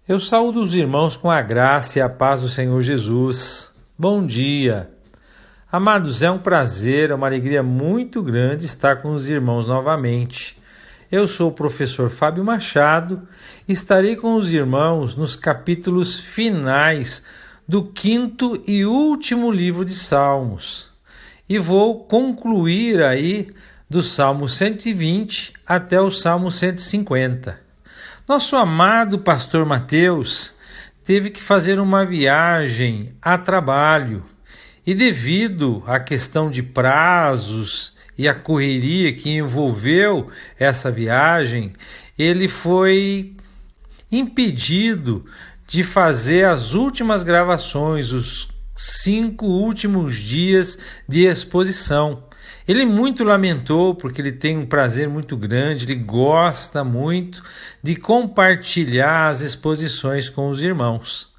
Eu saúdo os irmãos com a graça e a paz do Senhor Jesus. Bom dia. Amados, é um prazer, é uma alegria muito grande estar com os irmãos novamente. Eu sou o professor Fábio Machado e estarei com os irmãos nos capítulos finais do 5º e último livro de Salmos. E vou concluir aí do Salmo 120 até o Salmo 150. Nosso amado pastor Mateus teve que fazer uma viagem a trabalho e, devido à questão de prazos e a correria que envolveu essa viagem, ele foi impedido de fazer as últimas gravações, os 5 últimos dias de exposição. Ele muito lamentou porque ele tem um prazer muito grande, ele gosta muito de compartilhar as exposições com os irmãos.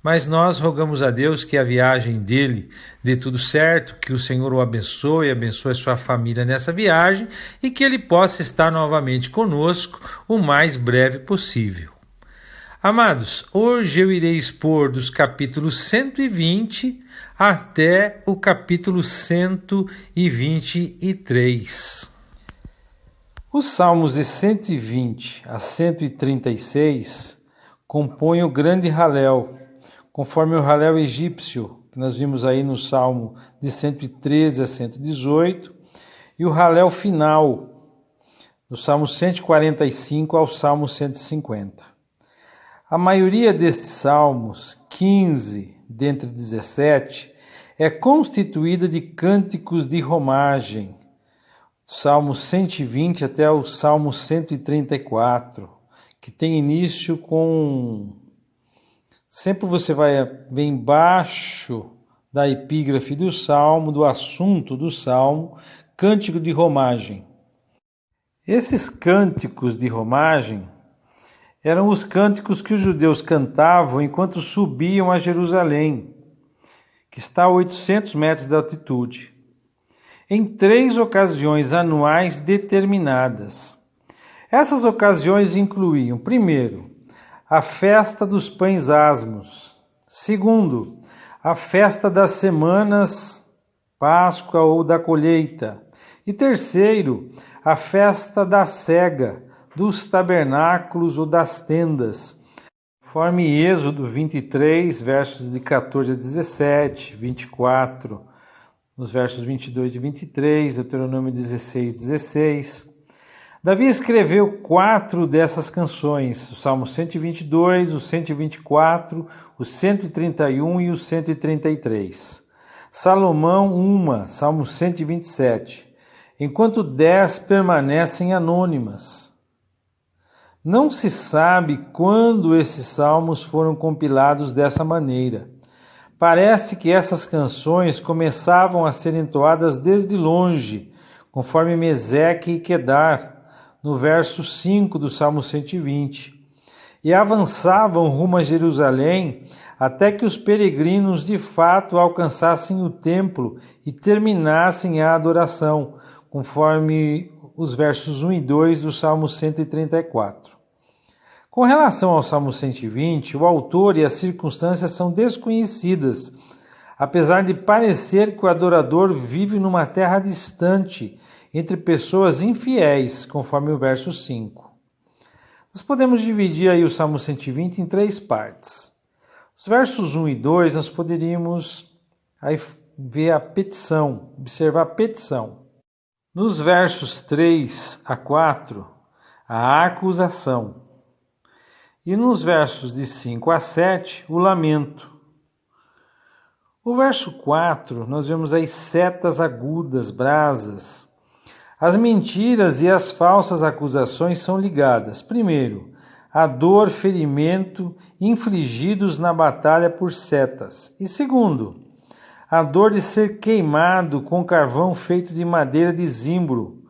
Mas nós rogamos a Deus que a viagem dele dê tudo certo, que o Senhor o abençoe a sua família nessa viagem e que ele possa estar novamente conosco o mais breve possível. Amados, hoje eu irei expor dos capítulos 120 até o capítulo 123. Os salmos de 120 a 136 compõem o grande Halel, conforme o Halel egípcio, que nós vimos aí no salmo de 113 a 118, e o Halel final, do salmo 145 ao salmo 150. A maioria destes salmos, 15 dentre 17, é constituída de cânticos de romagem, Salmo 120 até o Salmo 134, que tem início com... Sempre você vai ver embaixo da epígrafe do Salmo, do assunto do Salmo, cântico de romagem. Esses cânticos de romagem eram os cânticos que os judeus cantavam enquanto subiam a Jerusalém, que está a 800 metros de altitude, em 3 ocasiões anuais determinadas. Essas ocasiões incluíam, primeiro, a festa dos pães asmos, segundo, a festa das semanas, Páscoa ou da colheita, e terceiro, a festa da cega, dos tabernáculos ou das tendas, conforme Êxodo 23, versos de 14 a 17, 24, nos versos 22 e 23, Deuteronômio 16, 16. Davi escreveu 4 dessas canções, o Salmo 122, o 124, o 131 e o 133. Salomão, uma, Salmo 127, enquanto 10 permanecem anônimas. Não se sabe quando esses salmos foram compilados dessa maneira. Parece que essas canções começavam a ser entoadas desde longe, conforme Meseque e Quedar, no verso 5 do Salmo 120, e avançavam rumo a Jerusalém até que os peregrinos de fato alcançassem o templo e terminassem a adoração, conforme os versos 1 e 2 do Salmo 134. Com relação ao Salmo 120, o autor e as circunstâncias são desconhecidas, apesar de parecer que o adorador vive numa terra distante, entre pessoas infiéis, conforme o verso 5. Nós podemos dividir aí o Salmo 120 em 3 partes. Os versos 1 e 2 nós poderíamos aí ver a petição, observar a petição. Nos versos 3 a 4, a acusação. E nos versos de 5 a 7, o lamento. O verso 4, nós vemos aí setas agudas, brasas. As mentiras e as falsas acusações são ligadas, primeiro, à dor, ferimento infligidos na batalha por setas. E segundo, a dor de ser queimado com carvão feito de madeira de zimbro,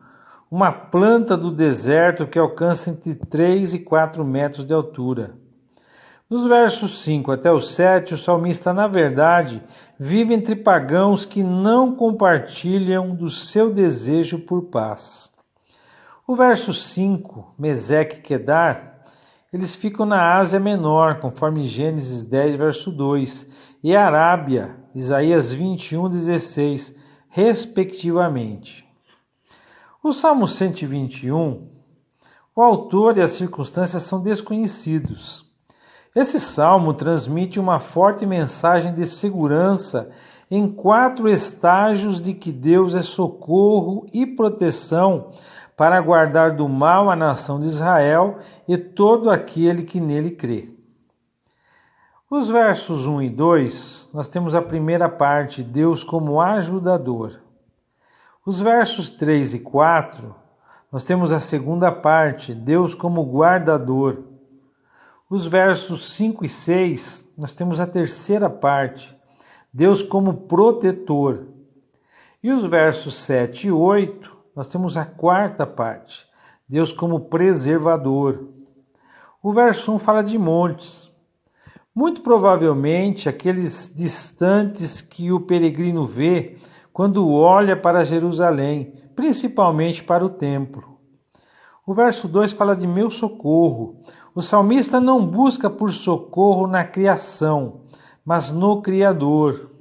uma planta do deserto que alcança entre 3 e 4 metros de altura. Nos versos 5 até o 7, o salmista, na verdade, vive entre pagãos que não compartilham do seu desejo por paz. O verso 5, Meseque e Quedar, eles ficam na Ásia Menor, conforme Gênesis 10, verso 2, e Arábia, Isaías 21, 16, respectivamente. O Salmo 121, o autor e as circunstâncias são desconhecidos. Esse salmo transmite uma forte mensagem de segurança em 4 estágios de que Deus é socorro e proteção para guardar do mal a nação de Israel e todo aquele que nele crê. Os versos 1 e 2, nós temos a primeira parte, Deus como ajudador. Os versos 3 e 4, nós temos a segunda parte, Deus como guardador. Os versos 5 e 6, nós temos a terceira parte, Deus como protetor. E os versos 7 e 8, nós temos a quarta parte, Deus como preservador. O verso 1 fala de montes. Muito provavelmente aqueles distantes que o peregrino vê quando olha para Jerusalém, principalmente para o templo. O verso 2 fala de meu socorro. O salmista não busca por socorro na criação, mas no Criador.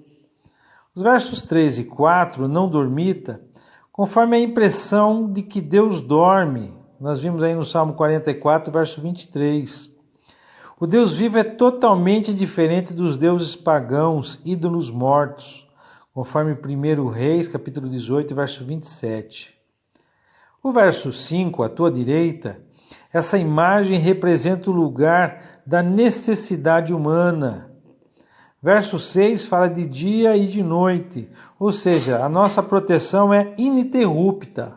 Os versos 3 e 4, não dormita, conforme a impressão de que Deus dorme. Nós vimos aí no Salmo 44, verso 23. O Deus vivo é totalmente diferente dos deuses pagãos, ídolos mortos, conforme 1 Reis, capítulo 18, verso 27. O verso 5, à tua direita, essa imagem representa o lugar da necessidade humana. Verso 6 fala de dia e de noite, ou seja, a nossa proteção é ininterrupta.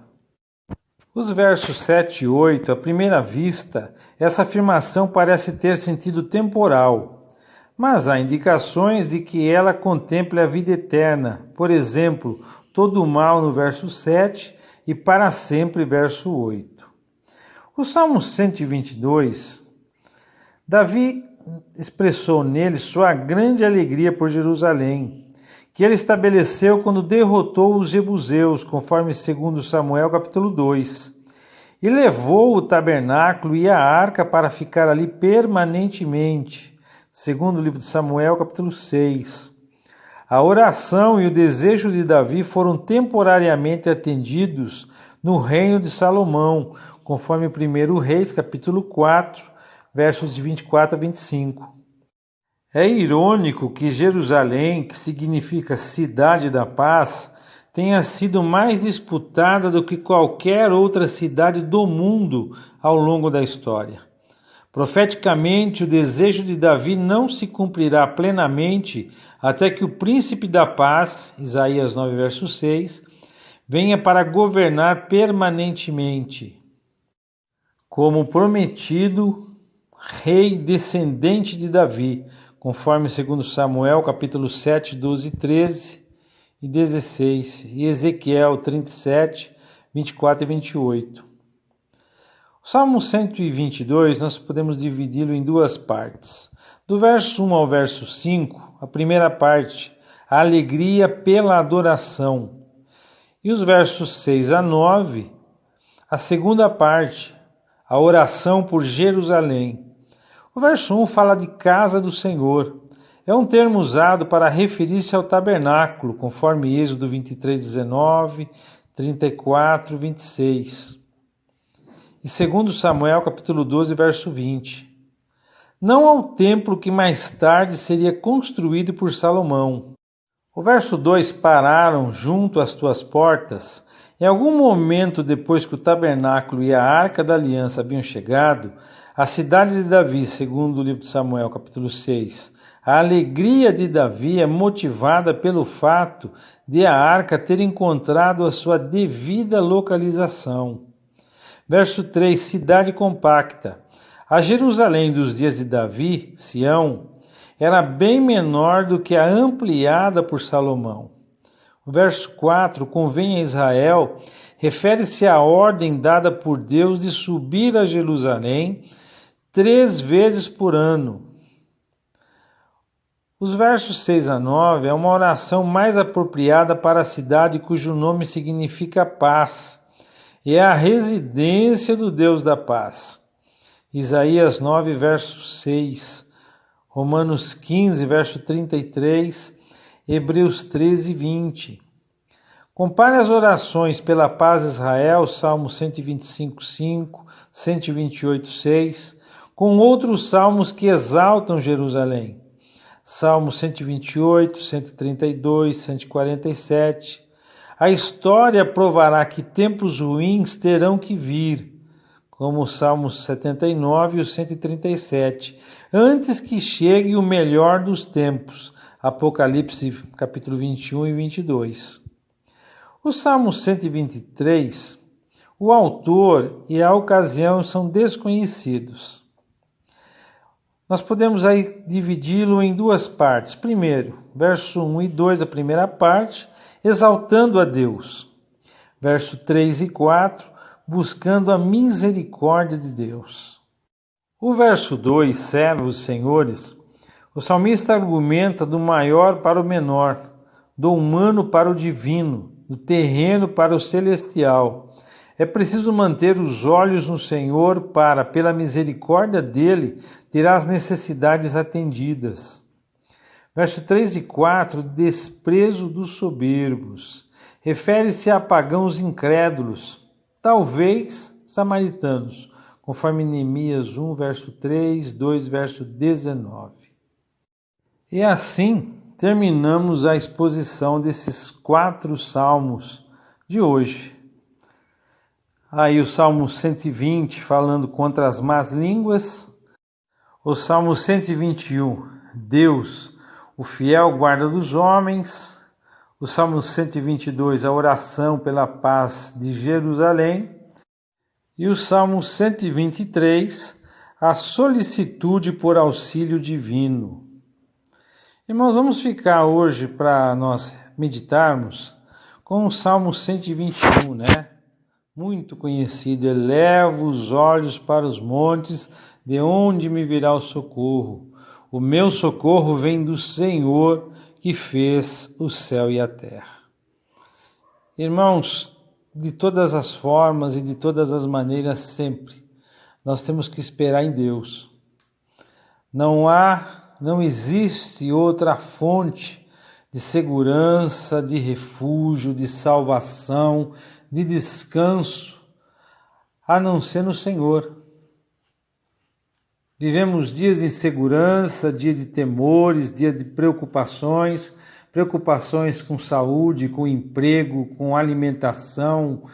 Os versos 7 e 8, à primeira vista, essa afirmação parece ter sentido temporal, mas há indicações de que ela contemple a vida eterna, por exemplo, todo o mal no verso 7 e para sempre, verso 8. O Salmo 122, Davi expressou nele sua grande alegria por Jerusalém, que ele estabeleceu quando derrotou os jebuseus, conforme 2 Samuel capítulo 2, e levou o tabernáculo e a arca para ficar ali permanentemente, segundo o livro de Samuel capítulo 6. A oração e o desejo de Davi foram temporariamente atendidos no reino de Salomão, conforme 1 Reis capítulo 4, versos de 24 a 25. É irônico que Jerusalém, que significa cidade da paz, tenha sido mais disputada do que qualquer outra cidade do mundo ao longo da história. Profeticamente, o desejo de Davi não se cumprirá plenamente até que o príncipe da paz, Isaías 9, verso 6, venha para governar permanentemente, como prometido, rei descendente de Davi, conforme 2 Samuel, capítulo 7, 12, 13 e 16, e Ezequiel 37, 24 e 28. O Salmo 122 nós podemos dividi-lo em duas partes. Do verso 1 ao verso 5, a primeira parte, a alegria pela adoração. E os versos 6 a 9, a segunda parte, a oração por Jerusalém. O verso 1 fala de casa do Senhor. É um termo usado para referir-se ao tabernáculo, conforme Êxodo 23, 19, 34, 26. E 2 Samuel, capítulo 12, verso 20. Não ao templo que mais tarde seria construído por Salomão. O verso 2, pararam junto às tuas portas. Em algum momento depois que o tabernáculo e a arca da aliança haviam chegado, a cidade de Davi, segundo o livro de Samuel, capítulo 6, a alegria de Davi é motivada pelo fato de a arca ter encontrado a sua devida localização. Verso 3, cidade compacta. A Jerusalém dos dias de Davi, Sião, era bem menor do que a ampliada por Salomão. O verso 4, convém a Israel, refere-se à ordem dada por Deus de subir a Jerusalém 3 vezes por ano. Os versos 6 a 9 é uma oração mais apropriada para a cidade cujo nome significa paz, e é a residência do Deus da paz. Isaías 9, verso 6, Romanos 15, verso 33, Hebreus 13, 20. Compare as orações pela paz de Israel, Salmo 125, 5, 128, 6, com outros salmos que exaltam Jerusalém. Salmo 128, 132, 147. A história provará que tempos ruins terão que vir, como o Salmo 79 e o 137, antes que chegue o melhor dos tempos, Apocalipse capítulo 21 e 22. O Salmo 123, o autor e a ocasião são desconhecidos. Nós podemos aí dividi-lo em duas partes. Primeiro, verso 1 e 2, a primeira parte, exaltando a Deus. Verso 3 e 4, buscando a misericórdia de Deus. O verso 2, servos, senhores, o salmista argumenta do maior para o menor, do humano para o divino, do terreno para o celestial. É preciso manter os olhos no Senhor para, pela misericórdia dele, ter as necessidades atendidas. Verso 3 e 4, desprezo dos soberbos. Refere-se a pagãos incrédulos, talvez samaritanos, conforme Neemias 1, verso 3, 2, verso 19. E assim terminamos a exposição desses 4 salmos de hoje. Aí o Salmo 120 falando contra as más línguas, o Salmo 121, Deus, o fiel guarda dos homens, o Salmo 122, a oração pela paz de Jerusalém, e o Salmo 123, a solicitude por auxílio divino. Irmãos, vamos ficar hoje para nós meditarmos com o Salmo 121, né? Muito conhecido. Elevo os olhos para os montes, de onde me virá o socorro? O meu socorro vem do Senhor, que fez o céu e a terra. Irmãos, de todas as formas e de todas as maneiras, sempre, nós temos que esperar em Deus. Não existe outra fonte de segurança, de refúgio, de salvação, de descanso, a não ser no Senhor. Vivemos dias de insegurança, dias de temores, dias de preocupações com saúde, com emprego, com alimentação,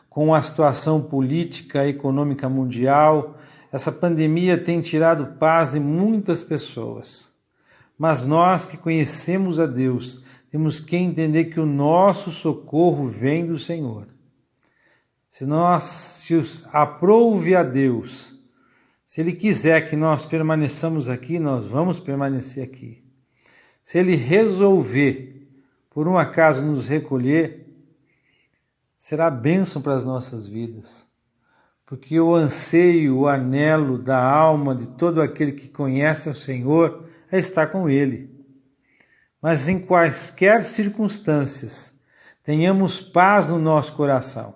com a situação política e econômica mundial. Essa pandemia tem tirado paz de muitas pessoas. Mas nós que conhecemos a Deus, temos que entender que o nosso socorro vem do Senhor. Se aprouve a Deus, se Ele quiser que nós permaneçamos aqui, nós vamos permanecer aqui. Se Ele resolver, por um acaso, nos recolher, será bênção para as nossas vidas. Porque o anseio, o anelo da alma de todo aquele que conhece o Senhor é estar com Ele. Mas em quaisquer circunstâncias, tenhamos paz no nosso coração.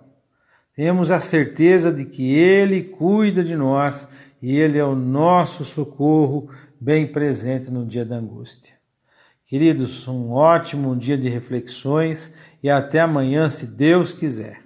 Tenhamos a certeza de que Ele cuida de nós e Ele é o nosso socorro bem presente no dia da angústia. Queridos, um ótimo dia de reflexões e até amanhã, se Deus quiser.